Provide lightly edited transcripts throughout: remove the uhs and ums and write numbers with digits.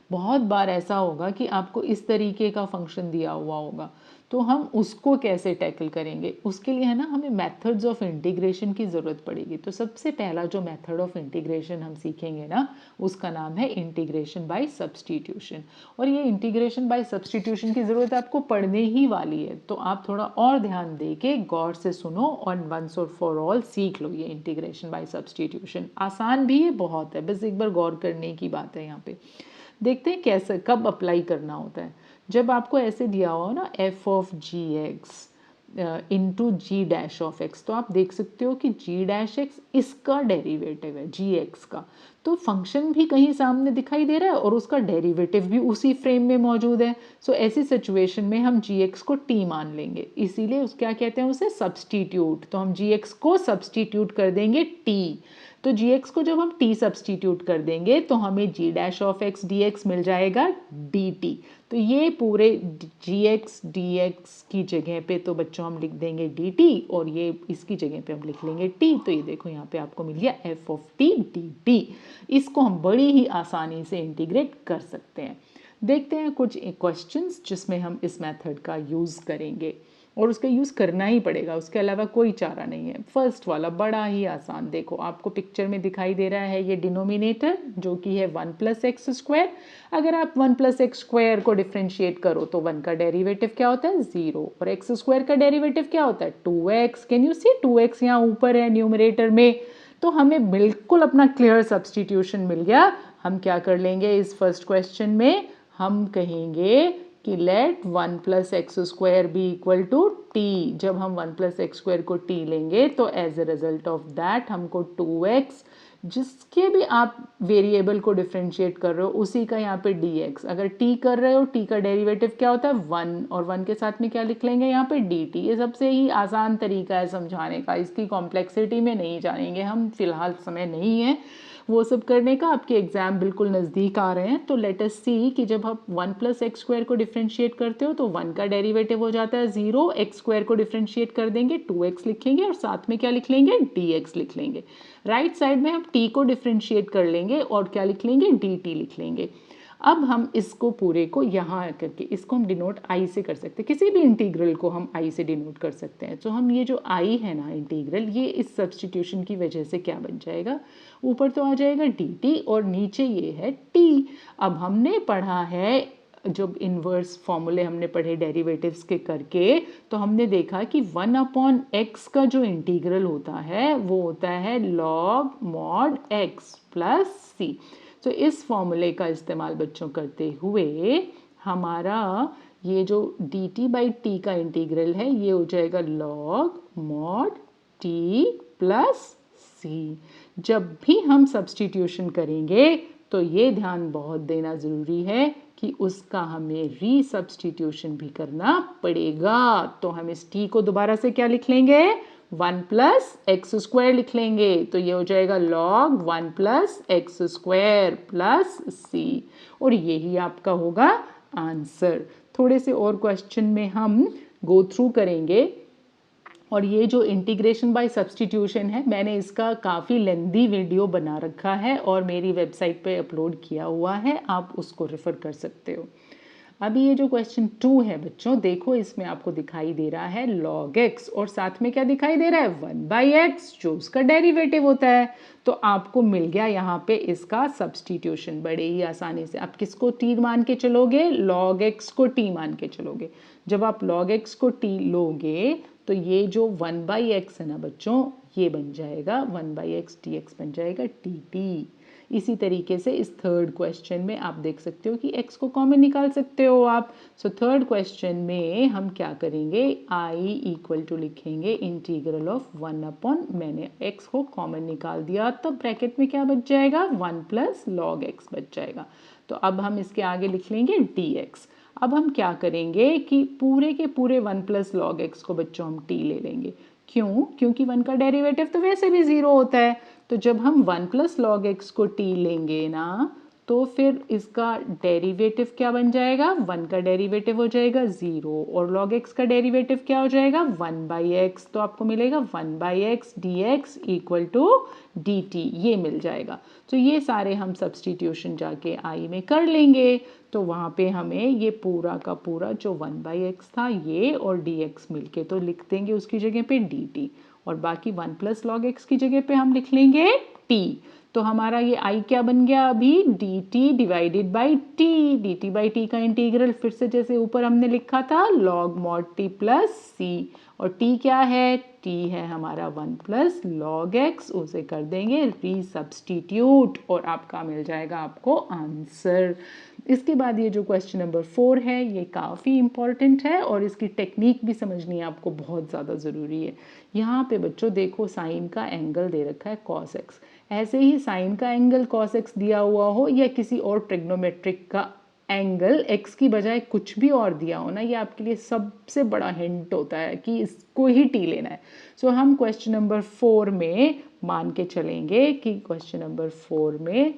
बहुत बार ऐसा होगा कि आपको इस तरीके का फंक्शन दिया हुआ होगा, तो हम उसको कैसे टैकल करेंगे, उसके लिए है ना हमें मेथड्स ऑफ इंटीग्रेशन की ज़रूरत पड़ेगी। तो सबसे पहला जो मेथड ऑफ इंटीग्रेशन हम सीखेंगे ना, उसका नाम है इंटीग्रेशन बाय सब्सटीट्यूशन। और ये इंटीग्रेशन बाय सब्सटीट्यूशन की ज़रूरत आपको पढ़ने ही वाली है, तो आप थोड़ा और ध्यान दे के गौर से सुनो और वंस और फॉर ऑल सीख लो ये इंटीग्रेशन बाय सब्सटीट्यूशन। आसान भी ये बहुत है, बस एक बार गौर करने की बात है यहाँ पे। देखते हैं कैसे कब अप्लाई करना होता है। जब आपको ऐसे दिया हो ना F of G X into G dash of X, तो आप देख सकते हो कि जी डैश एक्स इसका डेरिवेटिव है जी एक्स का, तो फंक्शन भी कहीं सामने दिखाई दे रहा है और उसका डेरिवेटिव भी उसी फ्रेम में मौजूद है। सो ऐसी सिचुएशन में हम जी एक्स को टी मान लेंगे, इसीलिए उस क्या कहते हैं उसे सब्सटीट्यूट। तो हम जी एक्स को सब्सटीट्यूट कर देंगे टी। तो जी एक्स को जब हम टी सब्सटीट्यूट कर देंगे तो हमें G dash of X D X मिल जाएगा डी टी। तो ये पूरे जी एक्स डी एक्स की जगह पे तो बच्चों हम लिख देंगे डी टी, और ये इसकी जगह पे हम लिख लेंगे टी। तो ये देखो यहाँ पे आपको मिल गया F of T D T. इसको हम बड़ी ही आसानी से इंटीग्रेट कर सकते हैं। देखते हैं कुछ क्वेश्चंस जिसमें हम इस मेथड का यूज़ करेंगे, और उसका यूज़ करना ही पड़ेगा, उसके अलावा कोई चारा नहीं है। फर्स्ट वाला बड़ा ही आसान, देखो आपको पिक्चर में दिखाई दे रहा है ये डिनोमिनेटर जो कि है 1 प्लस एक्स स्क्वायर। अगर आप 1 प्लस एक्स स्क्वायर को डिफ्रेंशिएट करो तो 1 का डेरिवेटिव क्या होता है 0, और एक्स स्क्वायर का डेरिवेटिव क्या होता है 2x। Can you see 2x यहाँ ऊपर है न्यूमरेटर में। तो हमें बिल्कुल अपना क्लियर सब्सटीट्यूशन मिल गया। हम क्या कर लेंगे इस फर्स्ट क्वेश्चन में, हम कहेंगे कि let 1 plus X square be equal to T. जब हम 1 प्लस एक्स स्क्वायर को टी लेंगे तो as a result of that हमको 2x, जिसके भी आप वेरिएबल को डिफ्रेंशिएट कर रहे हो उसी का यहाँ पे dx। अगर t कर रहे हो t का डेरिवेटिव क्या होता है 1, और 1 के साथ में क्या लिख लेंगे यहाँ पे dt। ये सबसे ही आसान तरीका है समझाने का, इसकी कॉम्प्लेक्सिटी में नहीं जानेंगे हम, फिलहाल समय नहीं है वो सब करने का, आपके एग्जाम बिल्कुल नज़दीक आ रहे हैं। तो लेट अस सी कि जब आप 1 प्लस एक्स स्क्वायर को डिफ्रेंशिएट करते हो तो 1 का डेरिवेटिव हो जाता है 0, एक्स स्क्वायर को डिफ्रेंशिएट कर देंगे 2x लिखेंगे और साथ में क्या लिख लेंगे dx लिख लेंगे। राइट साइड में हम t को डिफ्रेंशिएट कर लेंगे और क्या लिख लेंगे dt लिख लेंगे। अब हम इसको पूरे को यहाँ करके इसको हम डिनोट आई से कर सकते हैं, किसी भी इंटीग्रल को हम आई से डिनोट कर सकते हैं। तो हम ये जो आई है ना इंटीग्रल, ये इस सब्सटीट्यूशन की वजह से क्या बन जाएगा, ऊपर तो आ जाएगा dt और नीचे ये है t। अब हमने पढ़ा है जब इन्वर्स फॉर्मूले हमने पढ़े डेरिवेटिव्स के करके, तो हमने देखा कि 1 अपॉन एक्स का जो इंटीग्रल होता है वो होता है लॉग मॉड एक्स प्लस सी। तो इस फॉर्मूले का इस्तेमाल बच्चों करते हुए हमारा ये जो dt बाई टी का इंटीग्रल है ये हो जाएगा लॉग मॉड t प्लस सी। जब भी हम सब्सटीट्यूशन करेंगे तो ये ध्यान बहुत देना ज़रूरी है कि उसका हमें रीसब्सटीट्यूशन भी करना पड़ेगा। तो हम इस t को दोबारा से क्या लिख लेंगे 1 प्लस एक्स स्क्वायर लिख लेंगे, तो ये हो जाएगा log 1 plus X square plus C, और यही आपका होगा आंसर। थोड़े से और क्वेश्चन में हम गो थ्रू करेंगे, और ये जो इंटीग्रेशन बाय सब्सटीट्यूशन है मैंने इसका काफ़ी लेंदी वीडियो बना रखा है और मेरी वेबसाइट पे अपलोड किया हुआ है, आप उसको रेफ़र कर सकते हो। अभी ये जो क्वेश्चन 2 है बच्चों, देखो इसमें आपको दिखाई दे रहा है log x और साथ में क्या दिखाई दे रहा है 1 बाई एक्स जो उसका डेरिवेटिव होता है। तो आपको मिल गया यहाँ पे इसका सब्सटीट्यूशन बड़े ही आसानी से। आप किसको t मान के चलोगे, log x को t मान के चलोगे। जब आप log x को t लोगे तो ये जो 1 बाई एक्स है ना बच्चों, ये बन जाएगा 1 बाई एक्स डी एक्स बन जाएगा dt। इसी तरीके से इस थर्ड क्वेश्चन में आप देख सकते हो कि x को कॉमन निकाल सकते हो आप। सो थर्ड क्वेश्चन में हम क्या करेंगे, i इक्वल टू लिखेंगे इंटीग्रल ऑफ 1 अपॉन, मैंने x को कॉमन निकाल दिया तो ब्रैकेट में क्या बच जाएगा 1 प्लस लॉग एक्स बच जाएगा। तो अब हम इसके आगे लिख लेंगे dx। अब हम क्या करेंगे कि पूरे के पूरे 1 प्लस लॉग एक्स को बच्चों हम t ले लेंगे। क्यों, क्योंकि 1 का डेरिवेटिव तो वैसे भी 0 होता है। तो जब हम 1 प्लस लॉग एक्स को t लेंगे ना तो फिर इसका डेरिवेटिव क्या बन जाएगा, 1 का डेरिवेटिव हो जाएगा 0 और log x का डेरिवेटिव क्या हो जाएगा 1/x। तो आपको मिलेगा 1/x dx equal to dt, ये मिल जाएगा। तो ये सारे हम सब्सटीट्यूशन जाके आई में कर लेंगे, तो वहाँ पे हमें ये पूरा का पूरा जो 1/x था ये और dx मिलके तो लिख देंगे उसकी जगह पे dt, और बाकी 1 + log x की जगह पे हम लिख लेंगे t। तो हमारा ये i क्या बन गया अभी, dt divided by t। dt by t का इंटीग्रल फिर से जैसे ऊपर हमने लिखा था log mod t plus c, और t क्या है, t है हमारा 1 + log x, उसे कर देंगे रीसब्स्टिट्यूट और आपका मिल जाएगा आपको आंसर। इसके बाद ये जो क्वेश्चन नंबर 4 है ये काफ़ी इंपॉर्टेंट है और इसकी टेक्निक भी समझनी आपको बहुत ज़्यादा ज़रूरी है। यहाँ पे बच्चों देखो साइन का एंगल दे रखा है cos x, ऐसे ही साइन का एंगल cos x दिया हुआ हो या किसी और ट्रिग्नोमेट्रिक का एंगल x की बजाय कुछ भी और दिया हो ना, ये आपके लिए सबसे बड़ा हिंट होता है कि इसको ही टी लेना है। सो हम क्वेश्चन नंबर 4 में मान के चलेंगे कि क्वेश्चन नंबर 4 में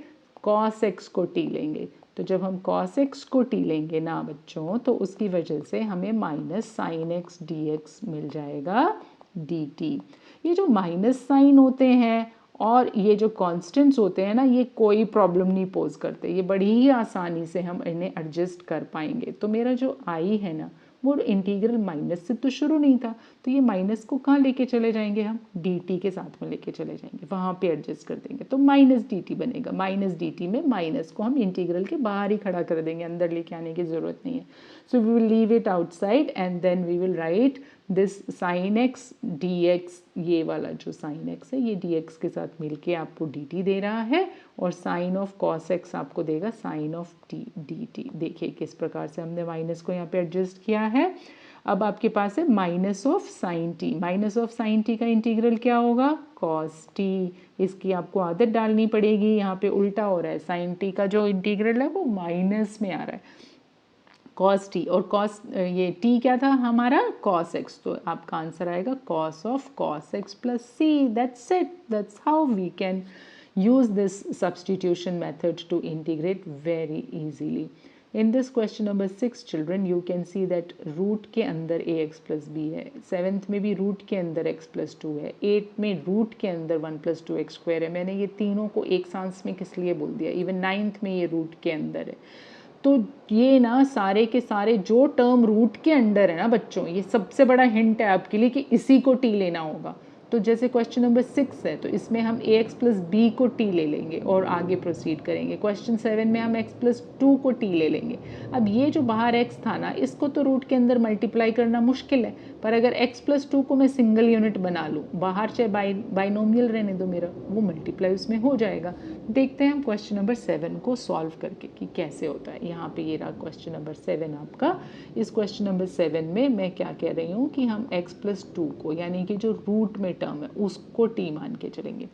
cos x को टी लेंगे। तो जब हम cos x को टी लेंगे ना बच्चों, तो उसकी वजह से हमें minus sine X D X मिल जाएगा dt। ये जो माइनस साइन होते हैं और ये जो कांस्टेंट्स होते हैं ना, ये कोई प्रॉब्लम नहीं पोज करते, ये बड़ी ही आसानी से हम इन्हें एडजस्ट कर पाएंगे। तो मेरा जो आई है ना वो इंटीग्रल माइनस से तो शुरू नहीं था, तो ये माइनस को कहाँ लेके चले जाएंगे हम, dt के साथ में लेके चले जाएंगे, वहाँ पे एडजस्ट कर देंगे तो माइनस dt बनेगा। माइनस dt में माइनस को हम इंटीग्रल के बाहर ही खड़ा कर देंगे, अंदर लेके आने की ज़रूरत नहीं है। So we will leave it outside and then we will write this sine X D X, ये वाला जो साइन एक्स है ये डी एक्स के साथ मिलके आपको डी टी दे रहा है, और साइन ऑफ कॉस एक्स आपको देगा sine of T D T. देखिए किस प्रकार से हमने माइनस को यहाँ पे एडजस्ट किया है। अब आपके पास है minus of sine T, minus of sine T का इंटीग्रल क्या होगा, कॉस टी। इसकी आपको आदत डालनी पड़ेगी, यहाँ पे उल्टा हो रहा है, साइन टी का जो इंटीग्रल है वो माइनस में आ रहा है cos t, और cos ये t क्या था हमारा cos x, तो आपका आंसर आएगा cos of cos x plus c। That's it, that's how we can use this substitution method to integrate very easily. In this question number 6 children, you can see that root के अंदर ax plus b है, 7th में भी root के अंदर x plus 2 है, 8th में root के अंदर 1 plus 2x square है। मैंने ये तीनों को एक सांस में किस लिए बोल दिया, इवन 9th में ये root के अंदर है। तो ये ना सारे के सारे जो टर्म रूट के अंडर है ना बच्चों, ये सबसे बड़ा हिंट है आपके लिए कि इसी को टी लेना होगा। तो जैसे क्वेश्चन नंबर 6 है तो इसमें हम ax प्लस बी को टी ले लेंगे और आगे प्रोसीड करेंगे। क्वेश्चन 7 में हम x प्लस 2 को टी ले लेंगे। अब ये जो बाहर x था ना, इसको तो रूट के अंदर मल्टीप्लाई करना मुश्किल है, पर अगर x प्लस 2 को मैं सिंगल यूनिट बना लूँ, बाहर चाहे बाइनोमियल रहने दो मेरा, वो मल्टीप्लाई उसमें हो जाएगा। देखते हैं हम क्वेश्चन नंबर 7 को सॉल्व करके कि कैसे होता है। यहाँ पे ये रहा क्वेश्चन नंबर 7 आपका। इस क्वेश्चन नंबर 7 में मैं क्या कह रही हूँ कि हम x प्लस 2 को, यानी कि जो रूट में टर्म है उसको t मान के चलेंगे।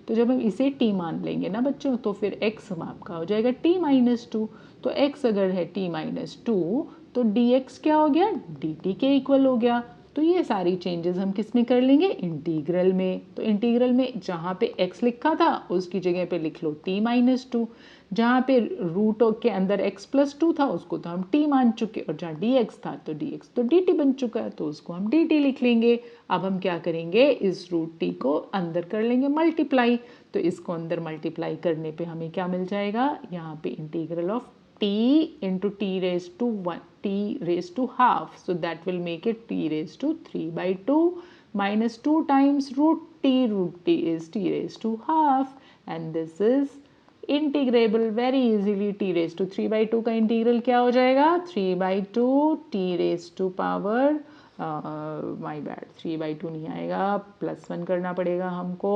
तो जब हम इसे t मान लेंगे ना बच्चों, तो फिर x आपका हो जाएगा t माइनस 2। तो x अगर है t माइनस 2 तो dx क्या हो गया, dt के इक्वल हो गया। तो ये सारी चेंजेस हम किस में कर लेंगे, इंटीग्रल में। तो इंटीग्रल में जहाँ पे x लिखा था उसकी जगह पे लिख लो t माइनस 2, जहाँ पे रूट के अंदर x प्लस 2 था उसको तो हम t मान चुके, और जहाँ dx था तो dx तो dt बन चुका है, तो उसको हम dt लिख लेंगे। अब हम क्या करेंगे, इस रूट t को अंदर कर लेंगे मल्टीप्लाई, तो इसको अंदर मल्टीप्लाई करने पे हमें क्या मिल जाएगा, यहाँ पे integral of t into t raised to 1, t raised to half, so that will make it t raised to 3/2 minus 2 times root t is t raised to half, and this is integrable very easily। t raised to 3/2 का integral क्या हो जाएगा, 3/2 t raised to power my bad 3/2 नहीं आएगा, +1 करना पड़ेगा हमको।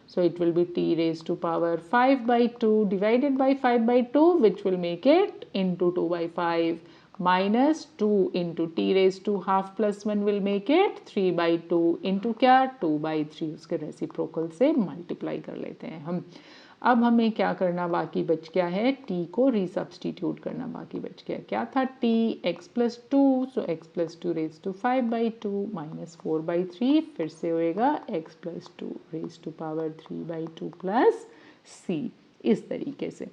So it will be t raised to power 5/2 divided by 5/2 which will make it into 2/5 minus 2 into t raised to half plus 1 will make it 3/2 into क्या, 2/3। उसके reciprocal से multiply कर लेते हैं हम। अब हमें क्या करना बाकी बच गया है, t को रीसब्स्टिट्यूट करना बाकी बच गया। क्या था t, x plus 2, so x plus 2 raise to 5/2 minus 4/3, फिर से होएगा x plus 2 raise to power 3/2 plus c। इस तरीके से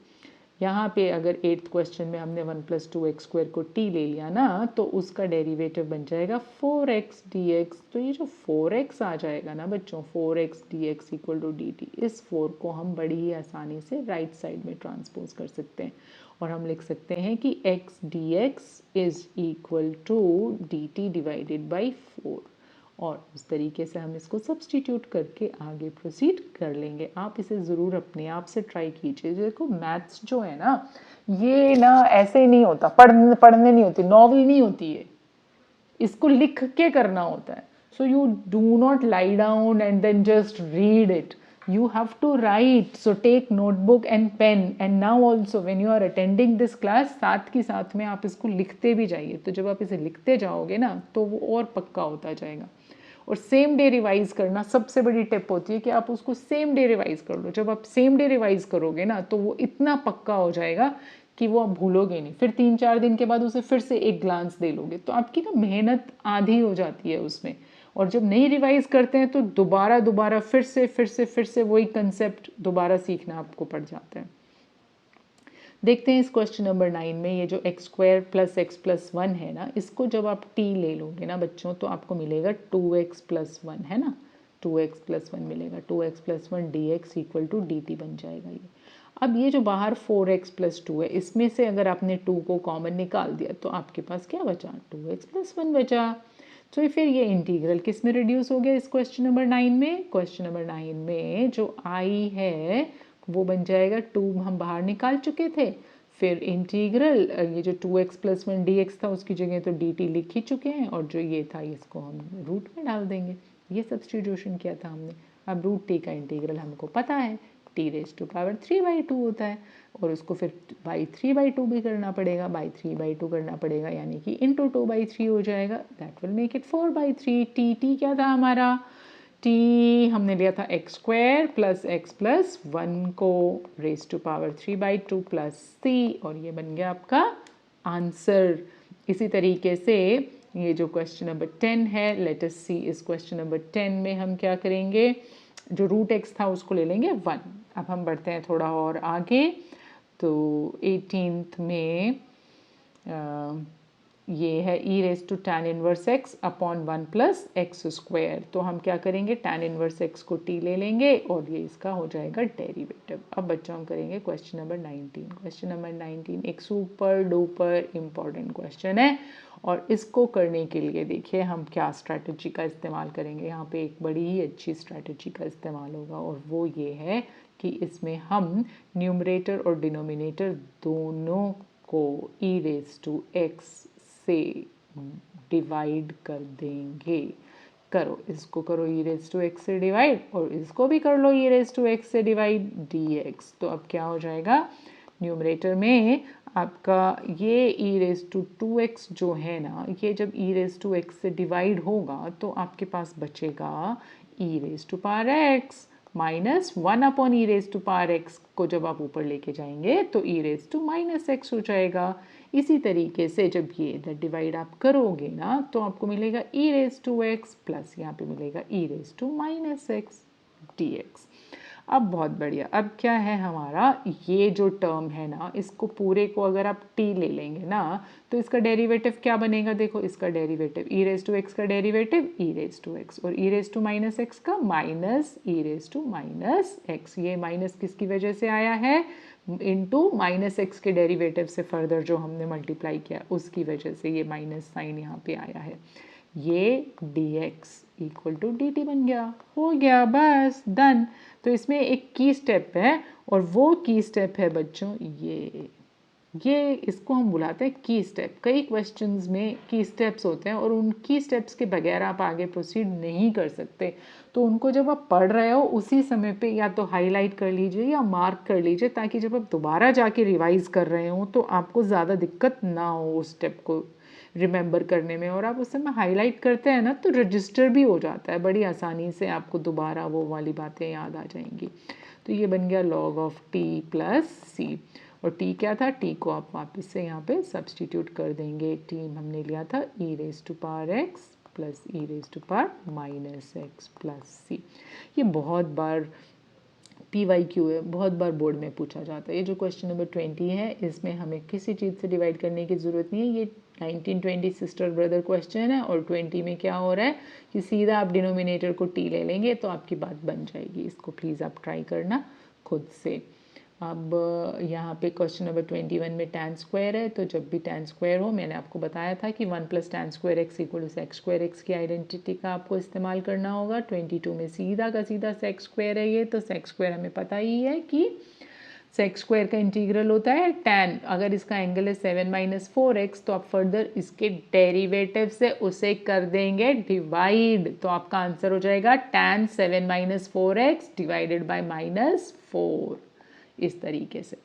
यहाँ पे अगर 8th क्वेश्चन में हमने 1 + 2x² को t ले लिया ना, तो उसका डेरिवेटिव बन जाएगा 4x dx। तो ये जो 4x आ जाएगा ना बच्चों, 4x dx = dt, इस 4 को हम बड़ी ही आसानी से राइट साइड में ट्रांसपोज कर सकते हैं और हम लिख सकते हैं कि x dx = dt divided by 4। और उस तरीके से हम इसको सब्सटीट्यूट करके आगे प्रोसीड कर लेंगे। आप इसे ज़रूर अपने आप से ट्राई कीजिए। देखो मैथ्स जो है ना, ये ना ऐसे नहीं होता, पढ़ने नहीं होती, नॉवल नहीं होती है, इसको लिख के करना होता है। So you do not lie down and then just read it, you have to write, so take notebook and pen, and now also when you are attending this class, साथ की साथ में आप इसको लिखते भी जाइए। तो जब आप इसे लिखते जाओगे ना तो वो और पक्का होता जाएगा। और सेम डे रिवाइज करना सबसे बड़ी टिप होती है कि आप उसको सेम डे रिवाइज कर लो। जब आप सेम डे रिवाइज करोगे ना तो वो इतना पक्का हो जाएगा कि वो आप भूलोगे नहीं। फिर 3-4 दिन के बाद उसे फिर से एक ग्लांस दे लोगे, तो आपकी ना मेहनत आधी हो जाती है उसमें। और जब नहीं रिवाइज करते हैं तो दोबारा फिर से वही कंसेप्ट दोबारा सीखना आपको पड़ जाता है। देखते हैं इस क्वेश्चन नंबर 9 में, ये जो x² + x + 1 है ना, इसको जब आप t ले लोगे ना बच्चों, तो आपको मिलेगा 2x + 1, है ना, 2x + 1 मिलेगा। 2x + 1 dx = dt बन जाएगा ये। अब ये जो बाहर 4x + 2 है, इसमें से अगर आपने 2 को कॉमन निकाल दिया तो आपके पास क्या बचा, 2x + 1 बचा। तो फिर ये इंटीग्रल किस में रिड्यूस हो गया इस क्वेश्चन नंबर 9 में? क्वेश्चन नंबर 9 में जो i है वो बन जाएगा 2, हम बाहर निकाल चुके थे। फिर इंटीग्रल ये जो 2x + 1 dx था उसकी जगह तो dt लिख ही चुके हैं, और जो ये था इसको हम रूट में डाल देंगे। ये सब्स्टिट्यूशन किया था हमने। अब रूट t का इंटीग्रल हमको पता है, t⁵3/2 होता है, और उसको फिर बाई 3/2 भी करना पड़ेगा, बाई 3/2 करना पड़ेगा, यानी कि इंटू 2/3 हो जाएगा। That will make it 4/3। T क्या था हमारा, t हमने लिया था x² + x + 1 को raised to power 3/2 + c, और ये बन गया आपका आंसर। इसी तरीके से ये जो क्वेश्चन नंबर 10 है, लेट अस सी इस क्वेश्चन नंबर 10 में हम क्या करेंगे, जो रूट x था उसको ले लेंगे 1। अब हम बढ़ते हैं थोड़ा और आगे, तो 18th में ये है e⁻tan −1x / 1 + x²। तो हम क्या करेंगे, tan −1x को t ले लेंगे और ये इसका हो जाएगा डेरिवेटिव। अब बच्चों हम करेंगे क्वेश्चन नंबर 19। क्वेश्चन नंबर 19 एक सुपर डुपर इम्पॉर्टेंट क्वेश्चन है, और इसको करने के लिए देखिए हम क्या स्ट्रैटेजी का इस्तेमाल करेंगे। यहाँ पे एक बड़ी ही अच्छी स्ट्रैटेजी का इस्तेमाल होगा, और वो ये है कि इसमें हम न्यूमरेटर और डिनोमिनेटर दोनों को e⁻x से डिवाइड कर देंगे। करो, इसको करो e⁻x से डिवाइड, और इसको भी कर लो e⁻x से डिवाइड dx। तो अब क्या हो जाएगा, न्यूमरेटर में आपका ये e⁻2x जो है ना, ये जब e⁻x से डिवाइड होगा तो आपके पास बचेगा e⁻x -1/e⁻x को जब आप ऊपर लेके जाएंगे तो e⁻x हो जाएगा। इसी तरीके से जब ये इधर डिवाइड आप करोगे ना तो आपको मिलेगा e⁻x प्लस यहाँ पे मिलेगा e⁻x dx। अब बहुत बढ़िया, अब क्या है हमारा, ये जो टर्म है ना, इसको पूरे को अगर आप t ले लेंगे ना तो इसका डेरिवेटिव क्या बनेगा, देखो इसका डेरिवेटिव e⁻x का डेरिवेटिव e⁻x, और e⁻x का -e⁻x। ये माइनस किसकी वजह से आया है, इनटू -x के डेरिवेटिव से फर्दर जो हमने मल्टीप्लाई किया उसकी वजह से ये माइनस साइन यहाँ पे आया है। ये dx = dt बन गया, हो गया, बस डन। तो इसमें एक की स्टेप है, और वो की स्टेप है बच्चों ये इसको हम बुलाते हैं की स्टेप। कई क्वेश्चंस में की स्टेप्स होते हैं और उन की स्टेप्स के बगैर आप आगे प्रोसीड नहीं कर सकते। तो उनको जब आप पढ़ रहे हो उसी समय पे या तो हाईलाइट कर लीजिए या मार्क कर लीजिए, ताकि जब आप दोबारा जाके रिवाइज कर रहे हो तो आपको ज़्यादा दिक्कत ना हो उस स्टेप को रिमेंबर करने में। और आप उस समय हाईलाइट करते हैं ना तो रजिस्टर भी हो जाता है, बड़ी आसानी से आपको दोबारा वो वाली बातें याद आ जाएंगी। तो ये बन गया log of t + c, और t क्या था, t को आप वापस से यहाँ पे सब्सटीट्यूट कर देंगे। t हमने लिया था e⁻x + e⁻−x + c। ये बहुत बार PYQ है, बहुत बार बोर्ड में पूछा जाता है। ये जो क्वेश्चन नंबर 20 है इसमें हमें किसी चीज़ से डिवाइड करने की ज़रूरत नहीं है। ये 1920 सिस्टर ब्रदर क्वेश्चन है और 20 में क्या हो रहा है कि सीधा आप डिनोमिनेटर को T ले लेंगे तो आपकी बात बन जाएगी। इसको प्लीज़ आप ट्राई करना खुद से। अब यहाँ पे क्वेश्चन नंबर 21 में tan स्क्वायर है, तो जब भी tan स्क्वायर हो, मैंने आपको बताया था कि 1 + tan square x = sec square x की आइडेंटिटी का आपको इस्तेमाल करना होगा। 22 में सीधा का सीधा सेक स्क्वायर है ये, तो सेक स्क्वायर हमें पता ही है कि सेक स्क्वायर का इंटीग्रल होता है tan। अगर इसका एंगल है 7 - 4x तो आप फर्दर इसके डेरिवेटिव से उसे कर देंगे डिवाइड, तो आपका आंसर हो जाएगा tan 7 - 4x डिवाइडेड बाय -4। इस तरीके से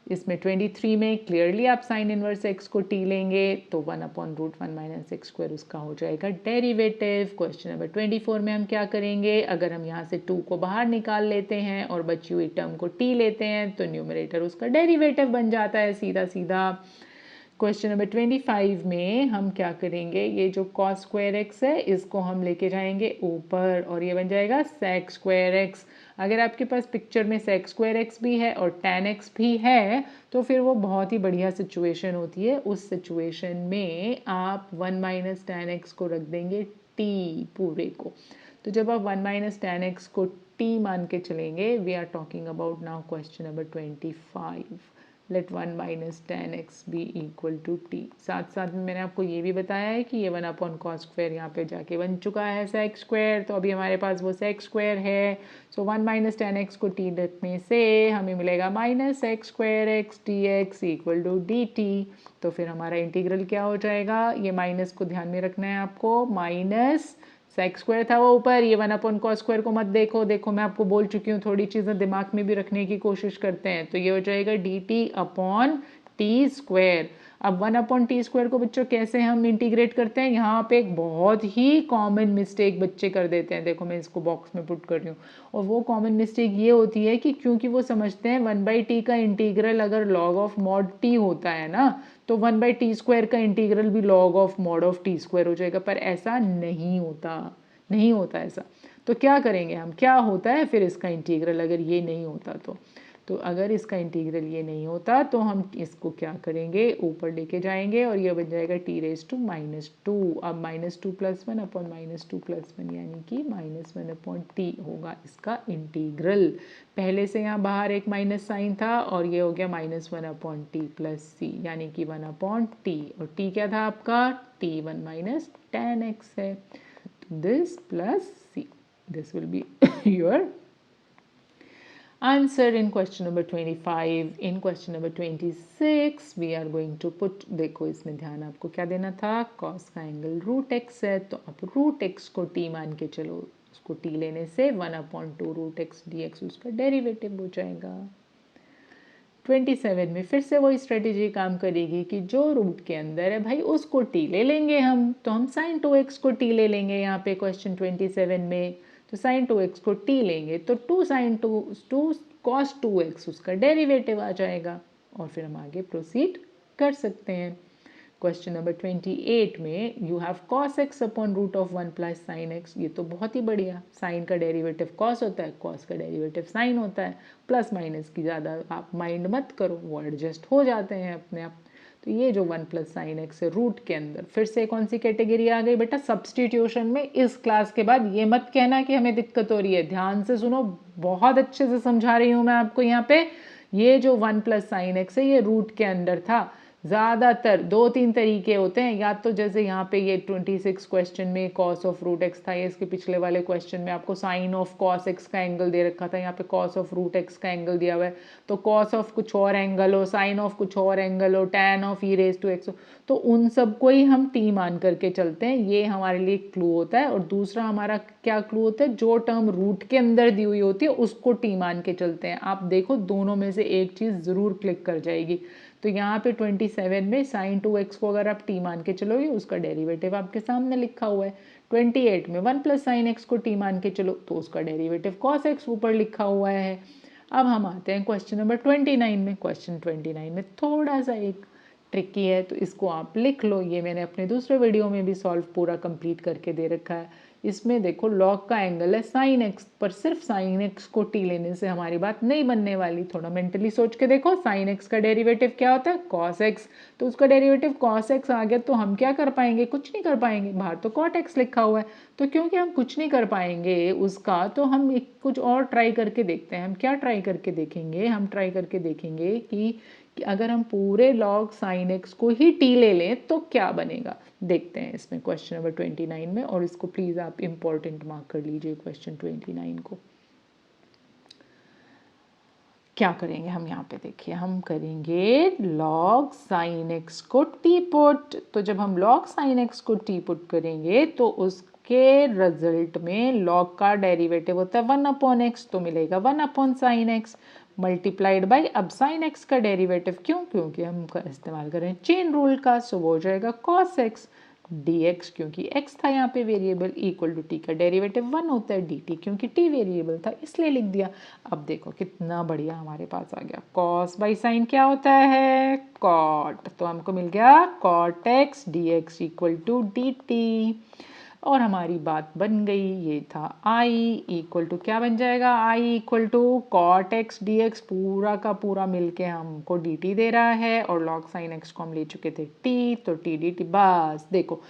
इसमें 23 में क्लियरली आप साइन इनवर्स x को t लेंगे तो 1/√1 - x स्क्वायर उसका हो जाएगा डेरिवेटिव। क्वेश्चन नंबर 24 में हम क्या करेंगे, अगर हम यहाँ से 2 को बाहर निकाल लेते हैं और बची हुई टर्म को t लेते हैं तो न्यूमरेटर उसका डेरिवेटिव बन जाता है सीधा सीधा। क्वेश्चन नंबर 25 में हम क्या करेंगे, ये जो cos स्क्वायर x है इसको हम लेके जाएंगे ऊपर और ये बन जाएगा sec स्क्वायर x। अगर आपके पास पिक्चर में sec स्क्वायर x भी है और tan x भी है तो फिर वो बहुत ही बढ़िया सिचुएशन होती है। उस सिचुएशन में आप 1 - tan x को रख देंगे t पूरे को। तो जब आप 1 - tan x को t मान के चलेंगे, we are talking about now question number 25। Let 1 - tan x be equal to t। साथ साथ में मैंने आपको ये भी बताया है कि ये 1/cos स्क्वायर यहाँ पे जाके बन चुका है sec स्क्वायर, तो अभी हमारे पास वो sec स्क्वायर है। सो 1 - tan x को t रखने से हमें मिलेगा -sec square x dx equal to dt। तो फिर हमारा इंटीग्रल क्या हो जाएगा, ये माइनस को ध्यान में रखना है आपको, माइनस सेक स्क्वायर था वो ऊपर, ये 1/cos स्क्वायर को मत देखो, देखो मैं आपको बोल चुकी हूँ थोड़ी चीज़ें दिमाग में भी रखने की कोशिश करते हैं। तो ये हो जाएगा dt/t²। अब 1/t² को बच्चों कैसे हम इंटीग्रेट करते हैं, यहाँ पे एक बहुत ही कॉमन मिस्टेक बच्चे कर देते हैं। देखो मैं इसको बॉक्स में पुट कर रही हूँ, और वो कॉमन मिस्टेक ये होती है कि क्योंकि वो समझते हैं 1/t का इंटीग्रल अगर log ऑफ mod t होता है ना, तो 1/t² का इंटीग्रल भी log of mod of t² हो जाएगा, पर ऐसा नहीं होता, नहीं होता ऐसा। तो क्या करेंगे हम, क्या होता है फिर इसका इंटीग्रल अगर ये नहीं होता तो अगर इसका इंटीग्रल ये नहीं होता तो हम इसको क्या करेंगे, ऊपर लेके जाएंगे और ये बन जाएगा t⁻²। अब -2 + 1/-2 + 1 यानी कि -1/t होगा इसका इंटीग्रल। पहले से यहाँ बाहर एक माइनस साइन था और ये हो गया -1/t + c यानी कि 1/t, और t क्या था आपका, t1 - tan x है। This plus c, this will be your answer in question number 25. In question number 26 we are going to put, देखो इसमें ध्यान आपको क्या देना था, cos का एंगल √x है तो आप √x को t मान के चलो, उसको t लेने से 1/2 √x dx उसका डेरिवेटिव हो जाएगा। 27 में फिर से वही स्ट्रेटेजी काम करेगी कि जो रूट के अंदर है भाई उसको t ले लेंगे हम, तो हम sin 2x को t ले लेंगे यहाँ पे क्वेश्चन 27 में। तो sin 2x को t लेंगे तो 2 cos 2x उसका डेरिवेटिव आ जाएगा और फिर हम आगे प्रोसीड कर सकते हैं। क्वेश्चन नंबर 28 में you have cos x upon √1 + sin x। ये तो बहुत ही बढ़िया, साइन का डेरिवेटिव cos होता है, cos का डेरिवेटिव साइन होता है, प्लस माइनस की ज़्यादा आप माइंड मत करो, वो एडजस्ट हो जाते हैं अपने आप। तो ये जो 1 + sin x है रूट के अंदर, फिर से कौन सी कैटेगरी आ गई बेटा, सब्सटीट्यूशन में। इस क्लास के बाद ये मत कहना कि हमें दिक्कत हो रही है, ध्यान से सुनो, बहुत अच्छे से समझा रही हूँ मैं आपको यहाँ पे। ये जो 1 + sin x है ये रूट के अंदर था। ज़्यादातर 2-3 तरीके होते हैं, या तो जैसे यहाँ पे ये 26 क्वेश्चन में cos ऑफ √x था, ये इसके पिछले वाले क्वेश्चन में आपको sin ऑफ cos x का एंगल दे रखा था, यहाँ पे cos ऑफ √x का एंगल दिया हुआ है, तो cos ऑफ कुछ और एंगल हो, sin ऑफ कुछ और एंगल हो, tan ऑफ e⁻x हो, तो उन सबको ही हम t मान करके चलते हैं। ये हमारे लिए क्लू होता है। और दूसरा हमारा क्या क्लू होता है, जो टर्म रूट के अंदर दी हुई होती है उसको t मान के चलते हैं। आप देखो दोनों में से एक चीज़ ज़रूर क्लिक कर जाएगी। तो यहाँ पे 27 में sin 2x को अगर आप t मान के चलोगे उसका डेरिवेटिव आपके सामने लिखा हुआ है। 28 में 1 + sin x को t मान के चलो तो उसका डेरिवेटिव cos x ऊपर लिखा हुआ है। अब हम आते हैं क्वेश्चन नंबर 29 में। क्वेश्चन 29 में थोड़ा सा एक ट्रिकी है, तो इसको आप लिख लो। ये मैंने अपने दूसरे वीडियो में भी सॉल्व पूरा कंप्लीट करके दे रखा है। इसमें देखो log का एंगल है sin x, पर सिर्फ sin x को t लेने से हमारी बात नहीं बनने वाली। थोड़ा मेंटली सोच के देखो, sin x का डेरिवेटिव क्या होता है cos x, तो उसका डेरिवेटिव cos x आ गया तो हम क्या कर पाएंगे, कुछ नहीं कर पाएंगे, बाहर तो cot x लिखा हुआ है। तो क्योंकि हम कुछ नहीं कर पाएंगे उसका, तो हम कुछ और ट्राई करके देखते हैं। हम क्या ट्राई करके देखेंगे, हम ट्राई करके देखेंगे कि अगर हम पूरे log sin x को ही t ले लें तो क्या बनेगा, देखते हैं इसमें क्वेश्चन नंबर 29 में। और इसको प्लीज़ आप इम्पोर्टेंट मार्क कर लीजिए क्वेश्चन 29 को। क्या करेंगे हम यहाँ पे, देखिए हम करेंगे log sin x को t पुट। तो जब हम log sin x को t पुट करेंगे तो उसके रिजल्ट में log का डेरिवेटिव होता है 1/x, तो मिलेगा 1/sin x मल्टीप्लाइड बाई, अब sin x का डेरिवेटिव क्यों, क्योंकि हम इस्तेमाल करें चेन रूल का, सो वो हो जाएगा cos x dx, क्योंकि x था यहाँ पे वेरिएबल, इक्वल टू t का डेरिवेटिव 1 होता है dt, क्योंकि t वेरिएबल था इसलिए लिख दिया। अब देखो कितना बढ़िया हमारे पास आ गया, cos बाई साइन क्या होता है cot, तो हमको मिल गया cot x dx equal to dt, और हमारी बात बन गई। ये था i इक्वल टू क्या बन जाएगा, i equal to cot x dx पूरा का पूरा मिलके हमको dt दे रहा है, और log sin x को हम ले चुके थे t, तो t dt। बस देखो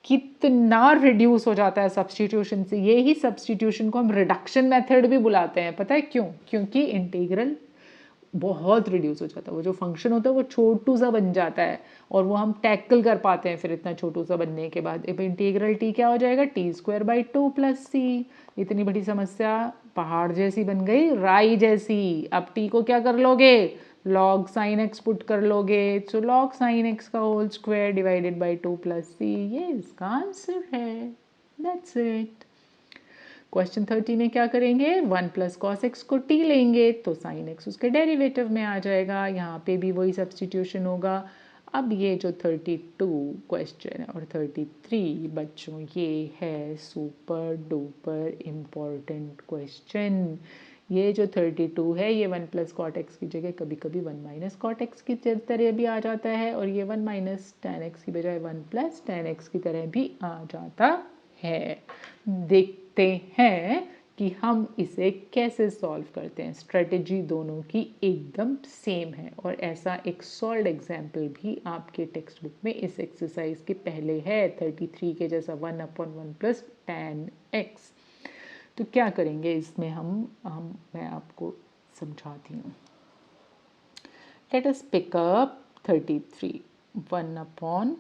कितना रिड्यूस हो जाता है सब्स्टिट्यूशन से। यही सब्स्टिट्यूशन को हम रिडक्शन मेथड भी बुलाते हैं, पता है क्यों, क्योंकि इंटीग्रल बहुत रिड्यूस हो जाता है, वो जो फंक्शन होता है वो छोटू सा बन जाता है, और वो हम टैकल कर पाते हैं फिर इतना छोटू सा बनने के बाद। अब इंटीग्रल टी क्या हो जाएगा, t² / 2 + c। इतनी बड़ी समस्या पहाड़ जैसी बन गई, राई जैसी। अब t को क्या कर लोगे, log sin x पुट कर लोगे, तो log sin x का whole square divided by 2 + c, ये इसका आंसर है। That's it. क्वेश्चन 30 में क्या करेंगे, 1 + cos x को t लेंगे तो sin x उसके डेरिवेटिव में आ जाएगा, यहाँ पे भी वही सब्स्टिट्यूशन होगा। अब ये जो 32 क्वेश्चन है और 33 बच्चों, ये है सुपर डुपर इम्पॉर्टेंट क्वेश्चन। ये जो 32 है ये 1 + cot x की जगह कभी कभी 1 - cot x की तरह भी आ जाता है, और ये 1 - tan x की बजाय 1 + tan x की तरह भी आ जाता है। देखते हैं कि हम इसे कैसे सॉल्व करते हैं। स्ट्रेटजी दोनों की एकदम सेम है, और ऐसा एक सॉल्व एग्जाम्पल भी आपके टेक्स्ट बुक में इस एक्सरसाइज के पहले है, 33 के जैसा 1/1 + tan x। तो क्या करेंगे इसमें हम मैं आपको समझाती हूँ। Let us pick up 33, 1/1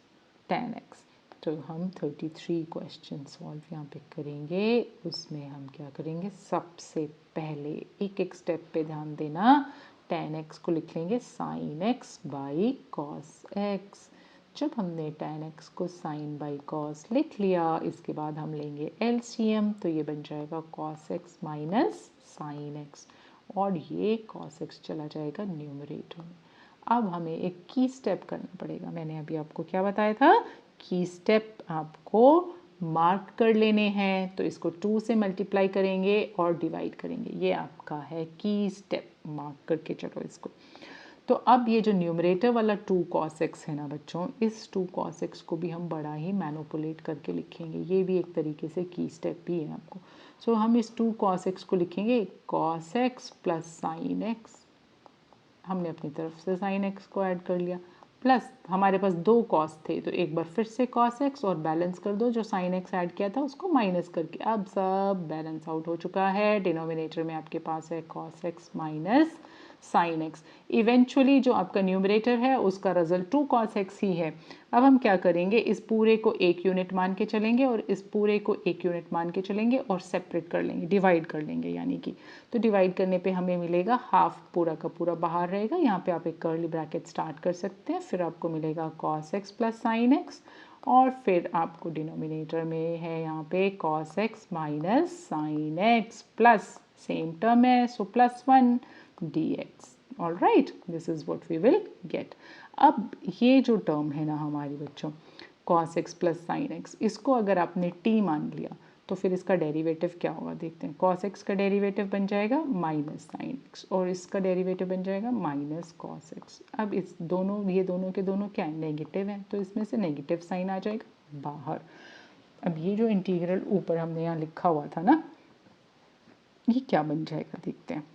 - tan x। तो हम 33 क्वेश्चन सॉल्व यहाँ पे करेंगे। उसमें हम क्या करेंगे, सबसे पहले एक एक स्टेप पे ध्यान देना। tan x को लिख लेंगे sin x by cos x। जब हमने tan x को sin बाई cos लिख लिया, इसके बाद हम लेंगे LCM, तो ये बन जाएगा cos x minus sin x, और ये cos x चला जाएगा न्यूमरेटर में। अब हमें एक की स्टेप करना पड़ेगा। मैंने अभी आपको क्या बताया था, की स्टेप आपको मार्क कर लेने हैं, तो इसको 2 से मल्टीप्लाई करेंगे और डिवाइड करेंगे, ये आपका है की स्टेप। मार्क करके चलो इसको। तो अब ये जो न्यूमरेटर वाला 2 cos x है ना बच्चों, इस 2 cos x को भी हम बड़ा ही मैनिपुलेट करके लिखेंगे, ये भी एक तरीके से की स्टेप भी है आपको। सो हम इस 2 cos x को लिखेंगे cos x + sin x, हमने अपनी तरफ से sin x को ऐड कर लिया, प्लस हमारे पास 2 cos थे, तो एक बार फिर से cos x और बैलेंस कर दो, जो sin x ऐड किया था उसको माइनस करके। अब सब बैलेंस आउट हो चुका है। डिनोमिनेटर में आपके पास है cos x minus sin x। Eventually जो आपका न्यूमरेटर है उसका रिजल्ट 2 cos x ही है। अब हम क्या करेंगे, इस पूरे को 1 यूनिट मान के चलेंगे, और इस पूरे को 1 यूनिट मान के चलेंगे, और सेपरेट कर लेंगे, डिवाइड कर लेंगे यानी कि। तो डिवाइड करने पे हमें मिलेगा हाफ, पूरा का पूरा बाहर रहेगा। यहाँ पे आप एक कर्ली ब्रैकेट स्टार्ट कर सकते हैं, फिर आपको मिलेगा cos x + sin x, और फिर आपको डिनोमिनेटर में है यहाँ पे cos x minus sin x, plus same term है so +1 dx। All right, this is what we will get. अब ये जो टर्म है ना हमारी बच्चों, cos x + sin x, इसको अगर आपने t मान लिया तो फिर इसका डेरिवेटिव क्या होगा, देखते हैं। cos x का डेरिवेटिव बन जाएगा माइनस sin x, और इसका डेरिवेटिव बन जाएगा माइनस cos x। अब इस दोनों, ये दोनों के दोनों क्या है, नेगेटिव हैं, तो इसमें से नेगेटिव साइन आ जाएगा बाहर। अब ये जो इंटीग्रल ऊपर हमने यहाँ लिखा हुआ था ना, ये क्या बन जाएगा देखते हैं।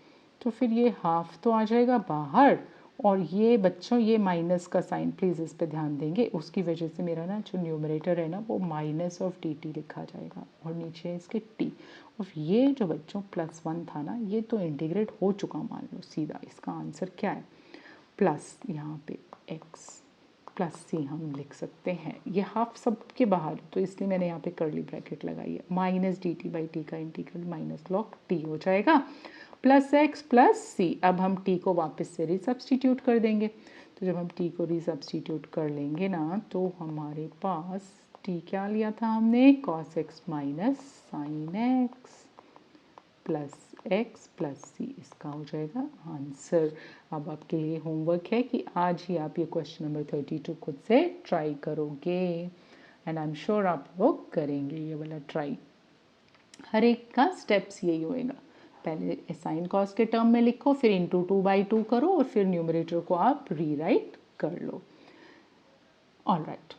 तो फिर ये हाफ तो आ जाएगा बाहर, और ये बच्चों ये माइनस का साइन, प्लीज़ इस पे ध्यान देंगे, उसकी वजह से मेरा ना जो न्यूमरेटर है ना वो माइनस ऑफ डी टी लिखा जाएगा और नीचे इसके टी। और ये जो बच्चों +1 था ना, ये तो इंटीग्रेट हो चुका मान लो सीधा। इसका आंसर क्या है, प्लस यहाँ पे x प्लस सी हम लिख सकते हैं। ये हाफ सबके बाहर, तो इसलिए मैंने यहाँ पे कर्ली ब्रैकेट लगाई है। Minus D T by T का इंटीग्रल माइनस लॉग टी हो जाएगा, प्लस एक्स प्लस सी। अब हम टी को वापस से रिसब्स्टिट्यूट कर देंगे। तो जब हम टी को रिसब्स्टिट्यूट कर लेंगे ना, तो हमारे पास टी क्या लिया था हमने, cos x minus sine x plus x plus c, इसका हो जाएगा आंसर। अब आपके लिए होमवर्क है कि आज ही आप ये क्वेश्चन नंबर 32 खुद से ट्राई करोगे, एंड आई एम श्योर आप लोग करेंगे ये वाला ट्राई। हर एक का स्टेप्स यही होएगा, पहले साइन कॉस के टर्म में लिखो, फिर इंटू 2/2 करो, और फिर न्यूमरेटर को आप रीराइट कर लो। ऑल राइट,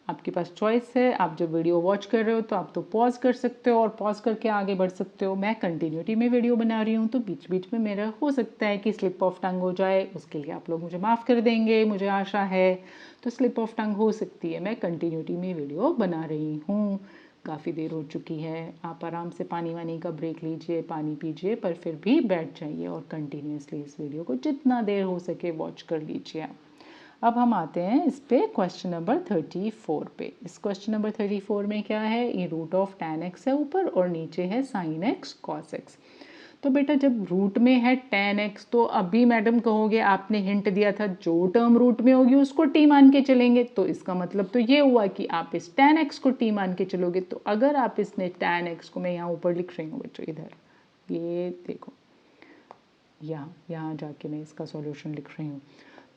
आपके पास चॉइस है, आप जब वीडियो वॉच कर रहे हो तो आप तो पॉज कर सकते हो और पॉज करके आगे बढ़ सकते हो। मैं कंटिन्यूटी में वीडियो बना रही हूँ, तो बीच बीच में मेरा हो सकता है कि स्लिप ऑफ टंग हो जाए, उसके लिए आप लोग मुझे माफ़ कर देंगे, मुझे आशा है। तो स्लिप ऑफ टंग हो सकती है, मैं कंटिन्यूटी में वीडियो बना रही हूँ। काफ़ी देर हो चुकी है, आप आराम से पानी वानी का ब्रेक लीजिए, पानी पीजिए, पर फिर भी बैठ जाइए और कंटिन्यूसली इस वीडियो को जितना देर हो सके वॉच कर लीजिए आप। अब हम आते हैं इस पे क्वेश्चन नंबर 34 पे। इस क्वेश्चन नंबर 34 में क्या है, ये रूट ऑफ tan x है ऊपर और नीचे है sin x cos x। तो बेटा जब रूट में है tan x, तो अभी मैडम कहोगे आपने हिंट दिया था जो टर्म रूट में होगी उसको t मान के चलेंगे, तो इसका मतलब तो ये हुआ कि आप इस tan x को t मान के चलोगे। तो अगर आप इसने tan x को, मैं यहाँ ऊपर लिख रही हूँ बच्चों, इधर ये देखो, यहाँ जाके मैं इसका सॉल्यूशन लिख रही हूँ।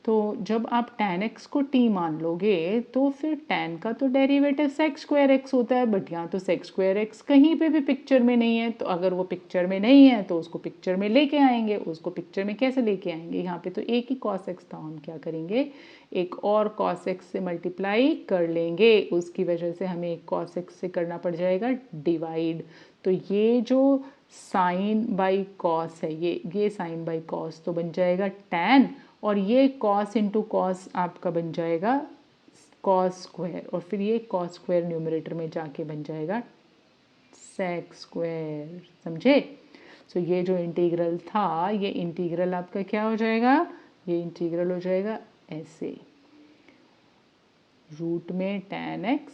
तो जब आप tan x को t मान लोगे, तो फिर tan का तो डेरिवेटिव sec स्क्वायर x होता है, बट यहाँ तो sec स्क्वायर x कहीं पे भी पिक्चर में नहीं है। तो अगर वो पिक्चर में नहीं है तो उसको पिक्चर में लेके आएंगे। उसको पिक्चर में कैसे लेके आएंगे, यहाँ पे तो एक ही cos x था, हम क्या करेंगे, एक और cos x से मल्टीप्लाई कर लेंगे। उसकी वजह से हमें एक cos x से करना पड़ जाएगा डिवाइड। तो ये जो साइन बाई कॉस है, ये साइन बाई कॉस तो बन जाएगा tan, और ये कॉस इंटू कॉस आपका बन जाएगा कॉस स्क्वायर, और फिर ये कॉस स्क्वायर न्यूमरेटर में जाके बन जाएगा सेक स्क्वायर। समझे। सो ये जो इंटीग्रल था, ये इंटीग्रल आपका क्या हो जाएगा, ये इंटीग्रल हो जाएगा ऐसे, रूट में tan x,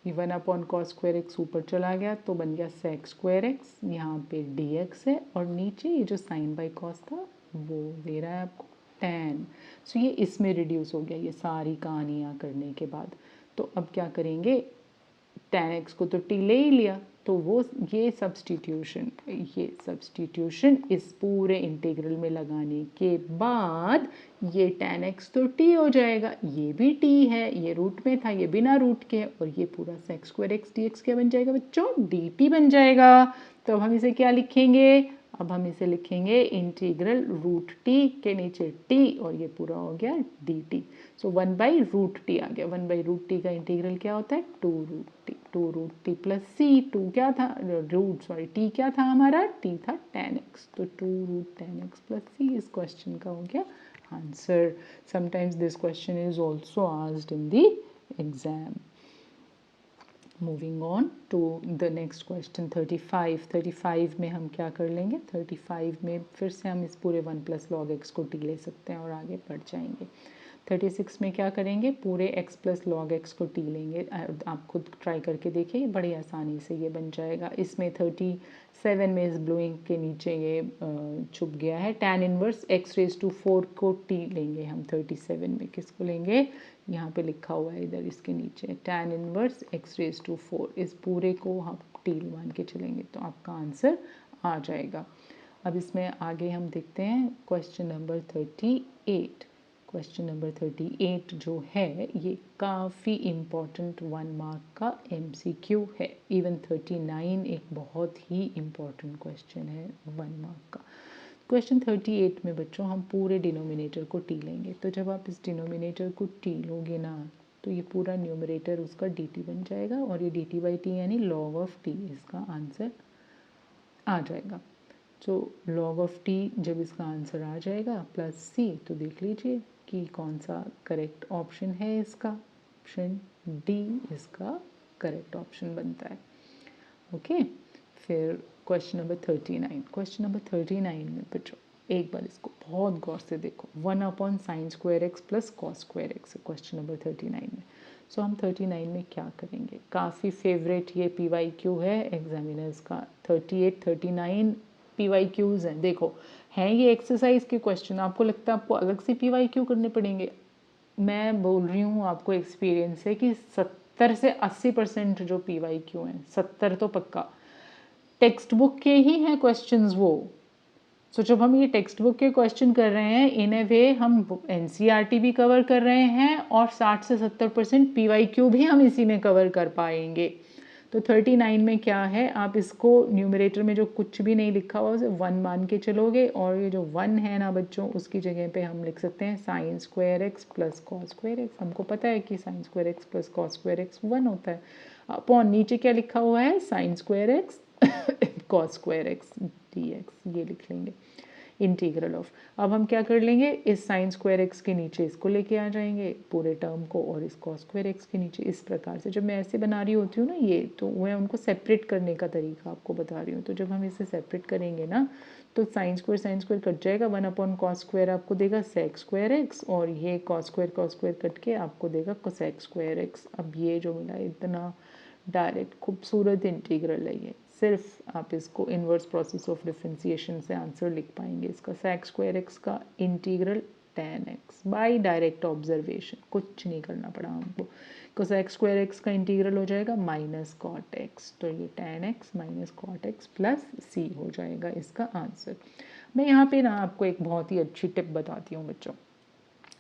ये 1/cos स्क्वायर एक्स ऊपर चला गया तो बन गया sec स्क्वायर एक्स, यहाँ पे dx है, और नीचे ये जो साइन बाई कॉस था वो दे रहा है आपको tan। सो ये इसमें रिड्यूस हो गया ये सारी कहानियाँ करने के बाद। तो अब क्या करेंगे, tan x को तो t ले ही लिया, तो वो ये सब्सटीट्यूशन इस पूरे इंटीग्रल में लगाने के बाद ये tan x तो t हो जाएगा, ये भी t है, ये रूट में था, ये बिना रूट के, और ये पूरा sec स्क्वायर x dx क्या बन जाएगा बच्चों, dt बन जाएगा। तो अब हम इसे क्या लिखेंगे, अब हम इसे लिखेंगे इंटीग्रल रूट t के नीचे t, और ये पूरा हो गया dt। सो 1/√t आ गया। 1/√t का इंटीग्रल क्या होता है, 2√t। 2√t प्लस c, 2 क्या था, t क्या था हमारा, t था tan x, तो 2√tan x प्लस c इस क्वेश्चन का हो गया answer. Sometimes this question is also asked in the exam. Moving on to the next question 35। 35 में हम क्या कर लेंगे, 35 में फिर से हम इस पूरे 1 प्लस लॉग एक्स को t ले सकते हैं और आगे बढ़ जाएंगे। 36 में क्या करेंगे, पूरे x प्लस लॉग एक्स को t लेंगे। आप खुद ट्राई करके देखिए, बड़ी आसानी से ये बन जाएगा। इसमें 37 में इस ब्लूइंग के नीचे ये छुप गया है, tan इनवर्स x⁴ को t लेंगे हम। 37 में किसको लेंगे, यहाँ पे लिखा हुआ है इधर इसके नीचे, tan इनवर्स x⁴ इस पूरे को हम t मान के चलेंगे, तो आपका आंसर आ जाएगा। अब इसमें आगे हम देखते हैं क्वेश्चन नंबर 38। क्वेश्चन नंबर 38 जो है ये काफ़ी इम्पॉर्टेंट 1 मार्क का MCQ है। इवन 39 एक बहुत ही इम्पॉर्टेंट क्वेश्चन है 1 मार्क का। क्वेश्चन 38 में बच्चों हम पूरे डिनोमिनेटर को t लेंगे। तो जब आप इस डिनोमिनेटर को t लोगे ना, तो ये पूरा न्यूमरेटर उसका dt बन जाएगा और ये dt/t यानी log ऑफ t इसका आंसर आ जाएगा। तो log ऑफ t जब इसका आंसर आ जाएगा प्लस c, तो देख लीजिए कि कौन सा करेक्ट ऑप्शन है इसका। ऑप्शन डी इसका करेक्ट ऑप्शन बनता है। ओके, फिर क्वेश्चन नंबर 39। क्वेश्चन नंबर 39 में बच्चों एक बार इसको बहुत गौर से देखो। 1/sin² x plus cos² x question number 39 में। सो हम 39 में क्या करेंगे, काफ़ी फेवरेट ये PYQ है एग्जामिनर्स का। 38 39 PYQs हैं। देखो हैं ये एक्सरसाइज के क्वेश्चन, आपको लगता है आपको अलग से PYQ करने पड़ेंगे? मैं बोल रही हूँ आपको एक्सपीरियंस है कि 70 से 80% जो PYQ हैं, 70 तो पक्का टेक्स्ट बुक के ही हैं क्वेश्चंस वो। सो जब हम ये टेक्स्ट बुक के क्वेश्चन कर रहे हैं, इन ए वे हम NCERT भी कवर कर रहे हैं और 60 से 70% PYQ भी हम इसी में कवर कर पाएंगे। तो 39 में क्या है, आप इसको न्यूमरेटर में जो कुछ भी नहीं लिखा हुआ उसे 1 मान के चलोगे और ये जो 1 है ना बच्चों, उसकी जगह पे हम लिख सकते हैं sin² x plus cos² x। हमको पता है कि sin² x plus cos² x 1 होता है। अपॉन नीचे क्या लिखा हुआ है, sin² x cos² x dx, ये लिख लेंगे इंटीग्रल ऑफ। अब हम क्या कर लेंगे, इस sin² x के नीचे इसको लेके आ जाएंगे पूरे टर्म को और इस cos² x के नीचे। इस प्रकार से जब मैं ऐसे बना रही होती हूँ ना ये, तो मैं उनको सेपरेट करने का तरीका आपको बता रही हूँ। तो जब हम इसे सेपरेट करेंगे ना, तो sin² कट जाएगा, 1/cos² आपको देगा sec² x और ये cos² कट के आपको देगा cosec² x। अब ये जो मिला इतना डायरेक्ट खूबसूरत इंटीग्रल है ये, सिर्फ आप इसको इन्वर्स प्रोसेस ऑफ डिफरेंशिएशन से आंसर लिख पाएंगे इसका। sec² x का integral tan x by direct observation, कुछ नहीं करना पड़ा हमको। cosec² x का इंटीग्रल हो जाएगा माइनस cot x, तो ये tan x minus cot x plus c हो जाएगा इसका आंसर। मैं यहाँ पे ना आपको एक बहुत ही अच्छी टिप बताती हूँ बच्चों।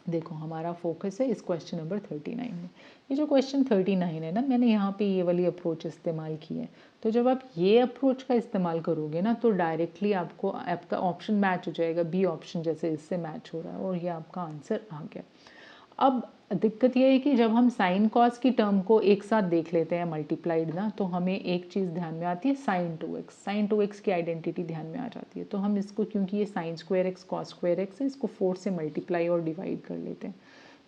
देखो हमारा फोकस है इस क्वेश्चन नंबर 39 में। ये जो क्वेश्चन 39 है ना, मैंने यहाँ पे ये वाली अप्रोच इस्तेमाल की है। तो जब आप ये अप्रोच का इस्तेमाल करोगे ना, तो डायरेक्टली आपको आपका ऑप्शन मैच हो जाएगा, बी ऑप्शन जैसे इससे मैच हो रहा है और ये आपका आंसर आ गया। अब दिक्कत ये है कि जब हम साइन कॉस की टर्म को एक साथ देख लेते हैं मल्टीप्लाइड ना, तो हमें एक चीज़ ध्यान में आती है, sin 2x की आइडेंटिटी ध्यान में आ जाती है। तो हम इसको, क्योंकि ये sin² x cos² x है, इसको 4 से मल्टीप्लाई और डिवाइड कर लेते हैं।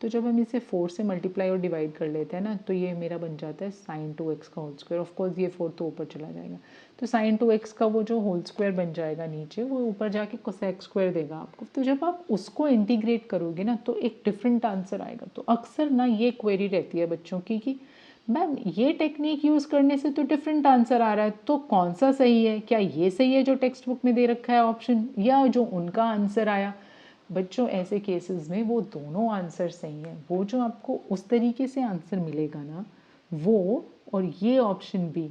तो जब हम इसे 4 से मल्टीप्लाई और डिवाइड कर लेते हैं ना, तो ये मेरा बन जाता है sin 2x का होल स्क्वायर। ऑफकोर्स ये 4 तो ऊपर चला जाएगा, तो sin 2x का वो जो होल स्क्वायर बन जाएगा नीचे, वो ऊपर जाके cosec² देगा आपको। तो जब आप उसको इंटीग्रेट करोगे ना, तो एक डिफरेंट आंसर आएगा। तो अक्सर ना ये क्वेरी रहती है बच्चों की कि मैम ये टेक्निक यूज़ करने से तो डिफरेंट आंसर आ रहा है, तो कौन सा सही है? क्या ये सही है जो टेक्स्ट बुक में दे रखा है ऑप्शन, या जो उनका आंसर आया? बच्चों ऐसे केसेस में वो दोनों आंसर सही हैं। वो जो आपको उस तरीके से आंसर मिलेगा ना, वो और ये ऑप्शन भी,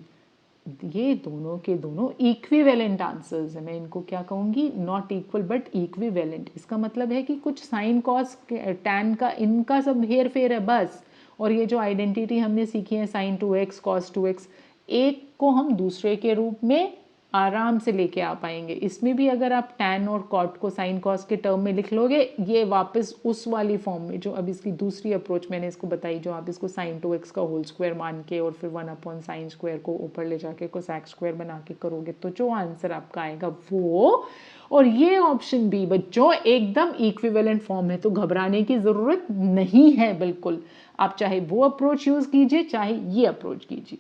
ये दोनों के दोनों इक्विवेलेंट आंसर्स हैं। मैं इनको क्या कहूँगी, नॉट इक्वल बट इक्विवेलेंट। इसका मतलब है कि कुछ साइन कॉस टैन का इनका सब हेर फेर है बस, और ये जो आइडेंटिटी हमने सीखी है sin 2x cos 2x, एक को हम दूसरे के रूप में आराम से लेके आ पाएंगे। इसमें भी अगर आप tan और cot को sin cos के टर्म में लिख लोगे, ये वापस उस वाली फॉर्म में जो अब इसकी दूसरी अप्रोच मैंने इसको बताई, जो आप इसको sin 2x का होल स्क्वायर मान के और फिर 1/sin² को ऊपर ले जाके cosec² बना के करोगे, तो जो आंसर आपका आएगा वो और ये ऑप्शन भी बच्चों एकदम इक्विवेलेंट फॉर्म है। तो घबराने की ज़रूरत नहीं है बिल्कुल। आप चाहे वो अप्रोच यूज़ कीजिए, चाहे ये अप्रोच कीजिए।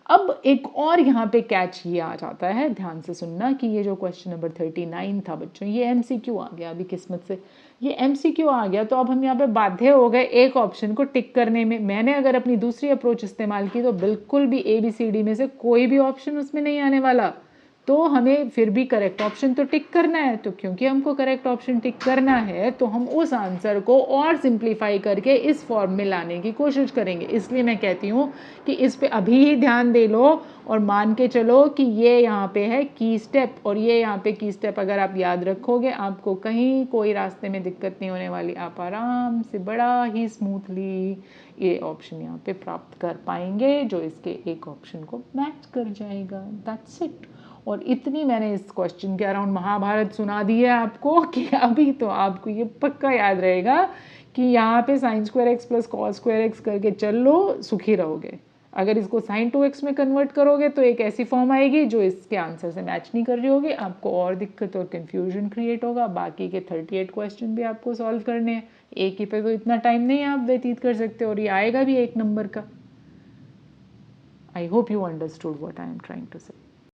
अब एक और यहाँ पे कैच ये आ जाता है, ध्यान से सुनना, कि ये जो क्वेश्चन नंबर 39 था बच्चों, ये MCQ आ गया। अभी किस्मत से ये MCQ आ गया, तो अब हम यहाँ पे बाध्य हो गए एक ऑप्शन को टिक करने में। मैंने अगर अपनी दूसरी अप्रोच इस्तेमाल की तो बिल्कुल भी ABCD में से कोई भी ऑप्शन उसमें नहीं आने वाला। तो हमें फिर भी करेक्ट ऑप्शन तो टिक करना है। तो क्योंकि हमको करेक्ट ऑप्शन टिक करना है, तो हम उस आंसर को और सिंप्लीफाई करके इस फॉर्म में लाने की कोशिश करेंगे। इसलिए मैं कहती हूँ कि इस पे अभी ही ध्यान दे लो और मान के चलो कि ये यहाँ पे है की स्टेप, और ये यहाँ पे की स्टेप अगर आप याद रखोगे, आपको कहीं कोई रास्ते में दिक्कत नहीं होने वाली। आप आराम से बड़ा ही स्मूथली ये ऑप्शन यहाँ पे प्राप्त कर पाएंगे, जो इसके एक ऑप्शन को मैच कर जाएगा। That's it. और इतनी मैंने इस क्वेश्चन के अराउंड महाभारत सुना दी है आपको कि अभी तो आपको ये पक्का याद रहेगा कि यहाँ पे sine square x plus cos square x करके चल लो, सुखी रहोगे। अगर इसको साइन 2x में कन्वर्ट करोगे तो एक ऐसी फॉर्म आएगी जो इसके आंसर से मैच नहीं कर रही होगी, आपको और दिक्कत और कन्फ्यूजन क्रिएट होगा। बाकी के 38 क्वेश्चन भी आपको सॉल्व करने हैं, एक ही पे तो इतना टाइम नहीं आप व्यतीत कर सकते, और ये आएगा भी 1 नंबर का। I hope you understood what I am trying to से।